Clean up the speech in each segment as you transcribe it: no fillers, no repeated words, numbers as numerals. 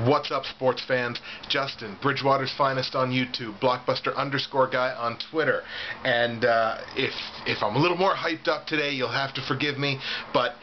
What's up, sports fans? Justin, Bridgewater's Finest on YouTube, Blockbuster_guy on Twitter. And if I'm a little more hyped up today, you'll have to forgive me, but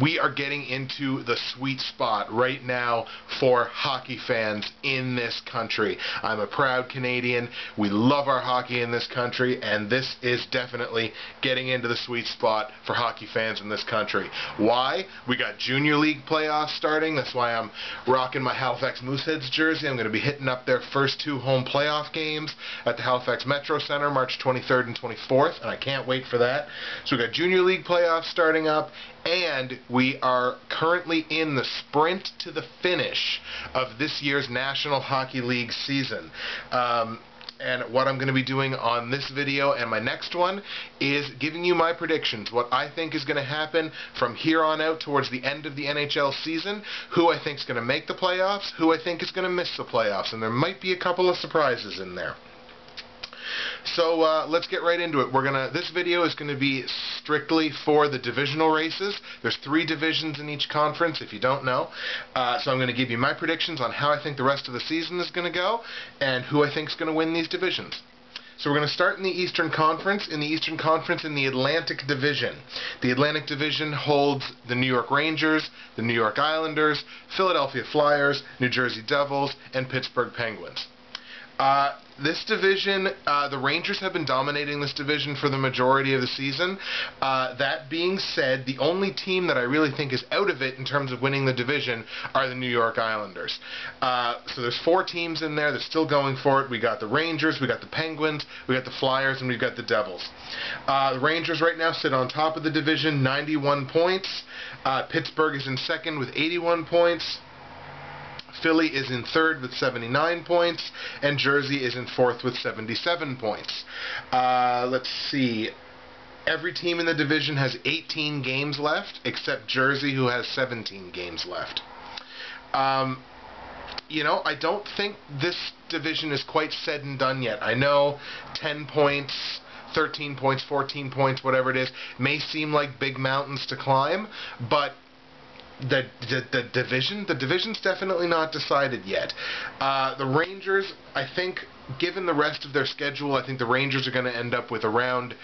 we are getting into the sweet spot right now for hockey fans in this country. I'm a proud Canadian. We love our hockey in this country, and this is definitely getting into the sweet spot for hockey fans in this country. Why? We got Junior League playoffs starting. That's why I'm rocking my Halifax Mooseheads jersey. I'm going to be hitting up their first two home playoff games at the Halifax Metro Center, March 23rd and 24th, and I can't wait for that. So we got Junior League playoffs starting up, and we are currently in the sprint to the finish of this year's National Hockey League season. And what I'm going to be doing on this video and my next one is giving you my predictions, what I think is going to happen from here on out towards the end of the NHL season, who I think is going to make the playoffs, who I think is going to miss the playoffs, and there might be a couple of surprises in there. So let's get right into it. This video is going to be strictly for the divisional races. There's 3 divisions in each conference, if you don't know. So I'm going to give you my predictions on how I think the rest of the season is going to go and who I think is going to win these divisions. So we're going to start in the Eastern Conference. In the Eastern Conference, in the Atlantic Division. The Atlantic Division holds the New York Rangers, the New York Islanders, Philadelphia Flyers, New Jersey Devils, and Pittsburgh Penguins. This division, the Rangers have been dominating this division for the majority of the season. That being said, the only team that I really think is out of it in terms of winning the division are the New York Islanders. So there's 4 teams in there that's still going for it. We got the Rangers, we got the Penguins, we got the Flyers, and we've got the Devils. The Rangers right now sit on top of the division, 91 points. Pittsburgh is in second with 81 points. Philly is in third with 79 points, and Jersey is in fourth with 77 points. Let's see. Every team in the division has 18 games left, except Jersey, who has 17 games left. You know, I don't think this division is quite said and done yet. I know 10 points, 13 points, 14 points, whatever it is, may seem like big mountains to climb, but the division's definitely not decided yet. The Rangers, I think, given the rest of their schedule, I think the Rangers are going to end up with around,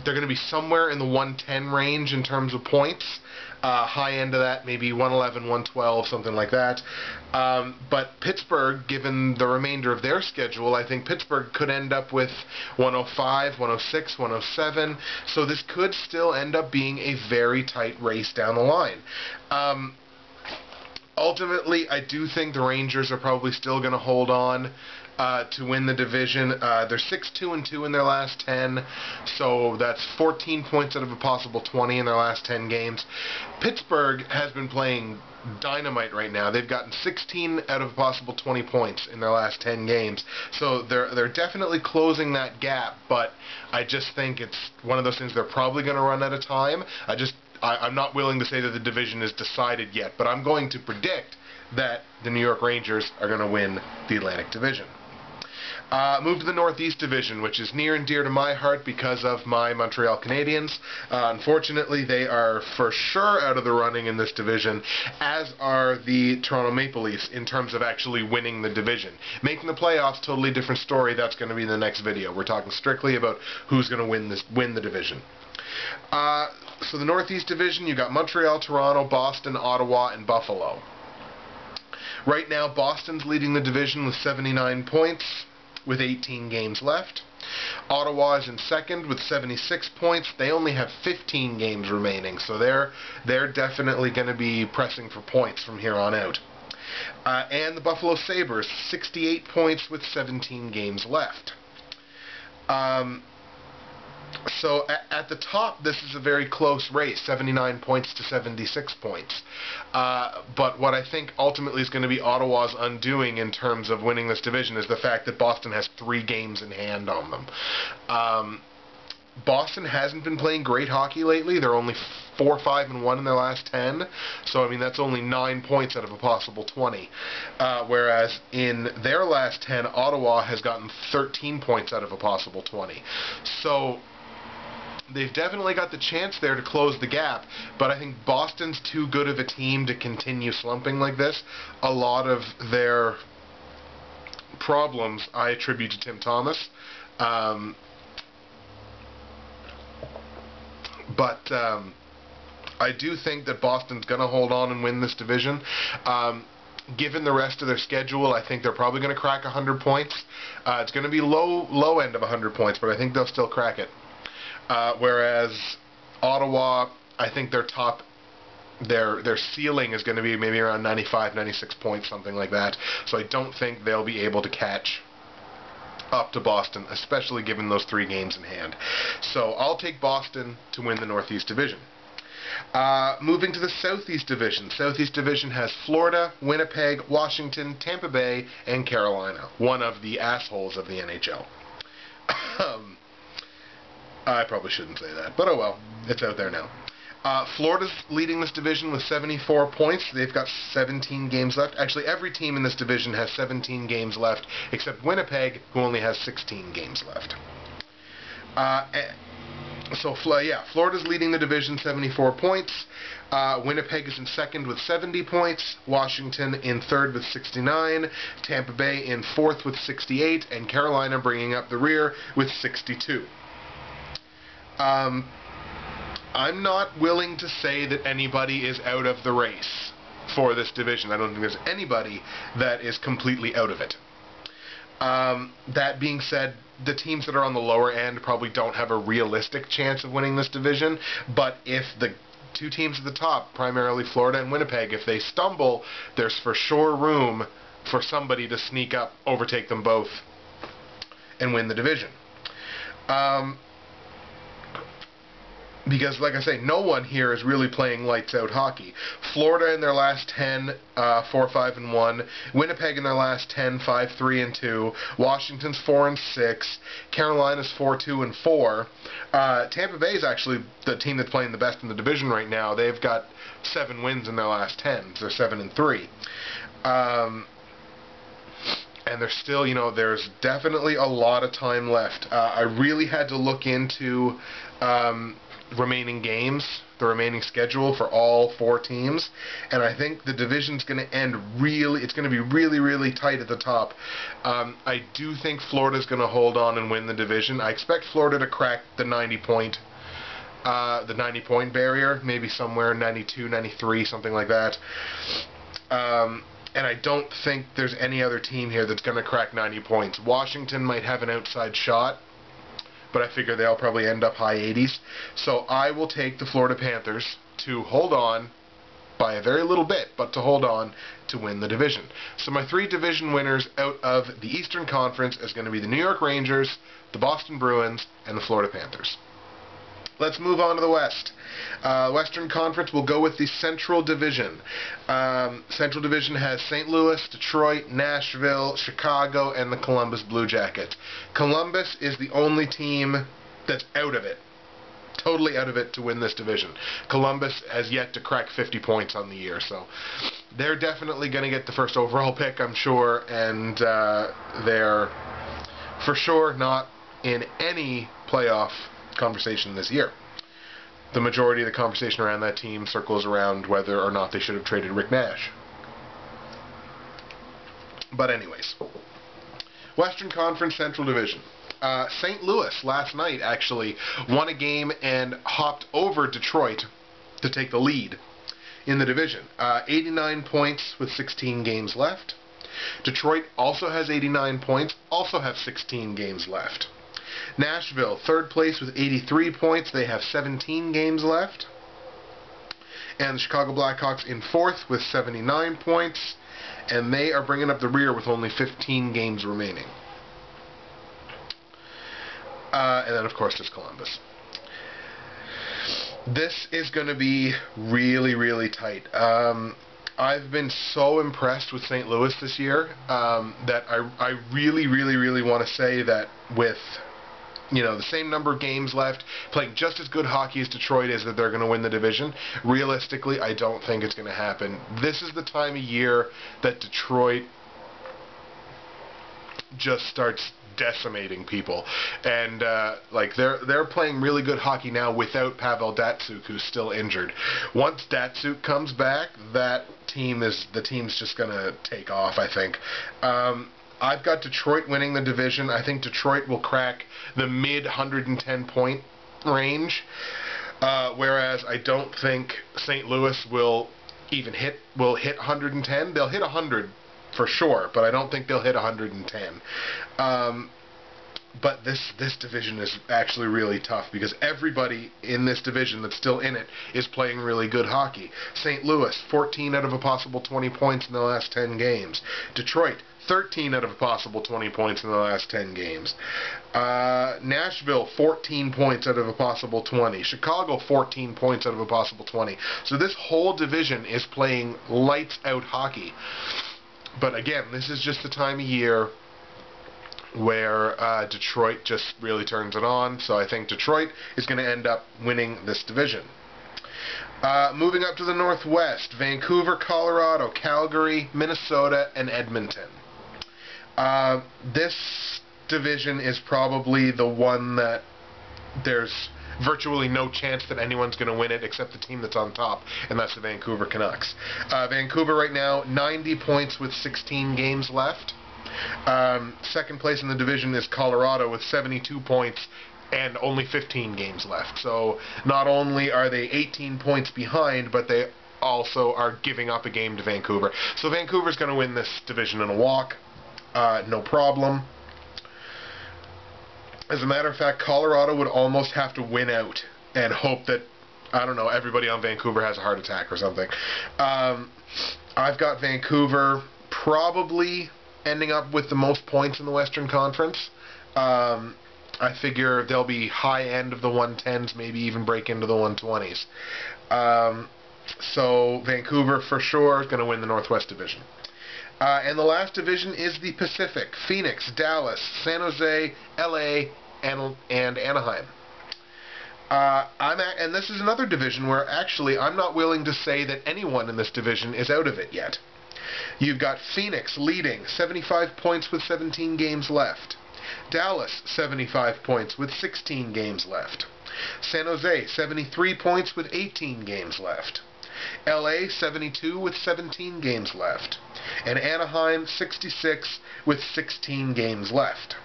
they're going to be somewhere in the 110 range in terms of points. High end of that, maybe 111, 112, something like that. But Pittsburgh, given the remainder of their schedule, I think Pittsburgh could end up with 105, 106, 107. So this could still end up being a very tight race down the line. Ultimately, I do think the Rangers are probably still going to hold on to win the division. They're 6-2-2 in their last 10, so that's 14 points out of a possible 20 in their last 10 games. Pittsburgh has been playing dynamite right now. They've gotten 16 out of a possible 20 points in their last 10 games, so they're definitely closing that gap, but I just think it's one of those things they're probably going to run out of time. I'm not willing to say that the division is decided yet, but I'm going to predict that the New York Rangers are going to win the Atlantic Division. Move to the Northeast Division, which is near and dear to my heart because of my Montreal Canadiens. Unfortunately, they are for sure out of the running in this division, as are the Toronto Maple Leafs in terms of actually winning the division. Making the playoffs, totally different story. That's going to be in the next video. We're talking strictly about who's going to win the division. So the Northeast Division, you got Montreal, Toronto, Boston, Ottawa, and Buffalo. Right now, Boston's leading the division with 79 points, with 18 games left. Ottawa is in second with 76 points. They only have 15 games remaining, so they're definitely going to be pressing for points from here on out. And the Buffalo Sabres, 68 points with 17 games left. So at the top, this is a very close race, 79 points to 76 points. But what I think ultimately is going to be Ottawa's undoing in terms of winning this division is the fact that Boston has 3 games in hand on them. Boston hasn't been playing great hockey lately. They're only 4-5-1 in their last 10. So, I mean, that's only 9 points out of a possible 20. Whereas in their last 10, Ottawa has gotten 13 points out of a possible 20. So they've definitely got the chance there to close the gap, but I think Boston's too good of a team to continue slumping like this. A lot of their problems I attribute to Tim Thomas. But I do think that Boston's going to hold on and win this division. Given the rest of their schedule, I think they're probably going to crack 100 points. It's going to be low end of 100 points, but I think they'll still crack it. Whereas Ottawa, I think their ceiling is going to be maybe around 95, 96 points, something like that. So I don't think they'll be able to catch up to Boston, especially given those 3 games in hand. So I'll take Boston to win the Northeast Division. Moving to the Southeast Division. Southeast Division has Florida, Winnipeg, Washington, Tampa Bay, and Carolina. One of the assholes of the NHL. I probably shouldn't say that, but oh well, it's out there now. Florida's leading this division with 74 points. They've got 17 games left. Actually, every team in this division has 17 games left, except Winnipeg, who only has 16 games left. Florida's leading the division, 74 points. Winnipeg is in second with 70 points. Washington in third with 69. Tampa Bay in fourth with 68. And Carolina bringing up the rear with 62. I'm not willing to say that anybody is out of the race for this division. I don't think there's anybody that is completely out of it. That being said, the teams that are on the lower end probably don't have a realistic chance of winning this division, but if the 2 teams at the top, primarily Florida and Winnipeg, if they stumble, there's for sure room for somebody to sneak up, overtake them both, and win the division. Because, like I say, no one here is really playing lights-out hockey. Florida in their last 10, 4-5-1. Winnipeg in their last 10, 5-3-2. Washington's 4-6. Carolina's 4-2-4. Tampa Bay is actually the team that's playing the best in the division right now. They've got 7 wins in their last 10. So they're 7-3. And there's still, there's definitely a lot of time left. I really had to look into remaining games, the remaining schedule for all 4 teams, and I think the division's going to end it's going to be really, really tight at the top. I do think Florida's going to hold on and win the division. I expect Florida to crack the 90-point barrier, maybe somewhere 92, 93, something like that. And I don't think there's any other team here that's going to crack 90 points. Washington might have an outside shot, but I figure they'll probably end up high 80s. So I will take the Florida Panthers to hold on by a very little bit, but to hold on to win the division. So my 3 division winners out of the Eastern Conference is going to be the New York Rangers, the Boston Bruins, and the Florida Panthers. Let's move on to the West. Western Conference will go with the Central Division. Central Division has St. Louis, Detroit, Nashville, Chicago, and the Columbus Blue Jackets. Columbus is the only team that's out of it, totally out of it, to win this division. Columbus has yet to crack 50 points on the year, so they're definitely going to get the first overall pick, I'm sure, and they're for sure not in any playoff conversation this year. The majority of the conversation around that team circles around whether or not they should have traded Rick Nash. But anyways, Western Conference Central Division. St. Louis last night actually won a game and hopped over Detroit to take the lead in the division. 89 points with 16 games left. Detroit also has 89 points, also have 16 games left. Nashville, third place with 83 points. They have 17 games left. And the Chicago Blackhawks in fourth with 79 points. And they are bringing up the rear with only 15 games remaining. And then, of course, there's Columbus. This is going to be really, really tight. I've been so impressed with St. Louis this year that I really, really, really want to say that with the same number of games left, playing just as good hockey as Detroit is, that they're going to win the division. Realistically, I don't think it's going to happen. This is the time of year that Detroit just starts decimating people. And like they're playing really good hockey now without Pavel Datsyuk, who's still injured. Once Datsyuk comes back, the team's just gonna take off, I think. I've got Detroit winning the division. I think Detroit will crack the mid 110 point range, whereas I don't think St. Louis will hit 110. They'll hit 100 for sure, but I don't think they'll hit 110. But this division is actually really tough because everybody in this division that's still in it is playing really good hockey. St. Louis, 14 out of a possible 20 points in the last 10 games. Detroit, 13 out of a possible 20 points in the last 10 games. Nashville, 14 points out of a possible 20. Chicago, 14 points out of a possible 20. So this whole division is playing lights out hockey. But again, this is just the time of year where Detroit just really turns it on. So I think Detroit is going to end up winning this division. Moving up to the Northwest, Vancouver, Colorado, Calgary, Minnesota, and Edmonton. This division is probably the one that there's virtually no chance that anyone's going to win it except the team that's on top, and that's the Vancouver Canucks. Vancouver right now, 90 points with 16 games left. Second place in the division is Colorado with 72 points and only 15 games left. So not only are they 18 points behind, but they also are giving up a game to Vancouver. So Vancouver's going to win this division in a walk. No problem. As a matter of fact, Colorado would almost have to win out and hope that, I don't know, everybody on Vancouver has a heart attack or something. I've got Vancouver probably ending up with the most points in the Western Conference. I figure they'll be high end of the 110s, maybe even break into the 120s. So Vancouver for sure is going to win the Northwest Division. And the last division is the Pacific. Phoenix, Dallas, San Jose, LA, and Anaheim. And this is another division where actually I'm not willing to say that anyone in this division is out of it yet. You've got Phoenix leading, 75 points with 17 games left. Dallas, 75 points with 16 games left. San Jose, 73 points with 18 games left. LA, 72 with 17 games left. And Anaheim, 66 with 16 games left.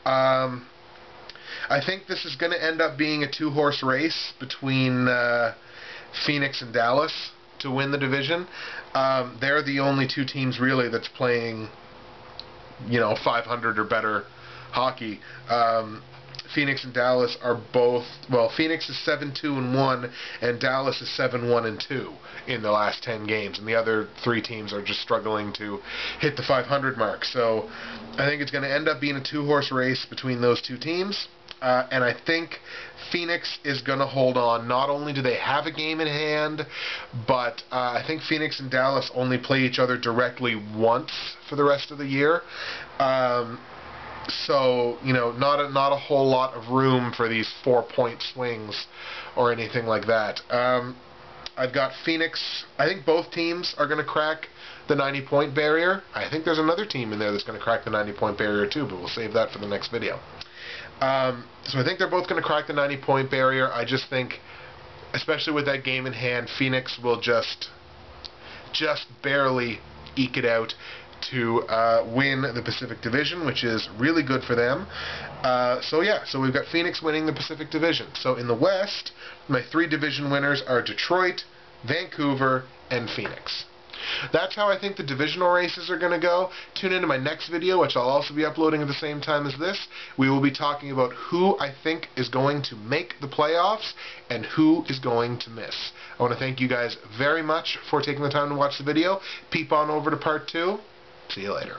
I think this is going to end up being a two-horse race between Phoenix and Dallas to win the division. They're the only two teams really that's playing, 500 or better hockey. Phoenix and Dallas are both, well, Phoenix is 7-2-1 and Dallas is 7-1-2 in the last 10 games, and the other three teams are just struggling to hit the 500 mark. So I think it's going to end up being a two-horse race between those two teams. And I think Phoenix is going to hold on. Not only do they have a game in hand, but I think Phoenix and Dallas only play each other directly once for the rest of the year. So, not a whole lot of room for these 4-point swings or anything like that. I've got Phoenix. I think both teams are going to crack the 90-point barrier. I think there's another team in there that's going to crack the 90-point barrier too, but we'll save that for the next video. So I think they're both going to crack the 90-point barrier. I just think, especially with that game in hand, Phoenix will just barely eke it out to win the Pacific Division, which is really good for them. So we've got Phoenix winning the Pacific Division. So in the West, my three division winners are Detroit, Vancouver, and Phoenix. That's how I think the divisional races are going to go. Tune into my next video, which I'll also be uploading at the same time as this. We will be talking about who I think is going to make the playoffs and who is going to miss. I want to thank you guys very much for taking the time to watch the video. Peep on over to part 2. See you later.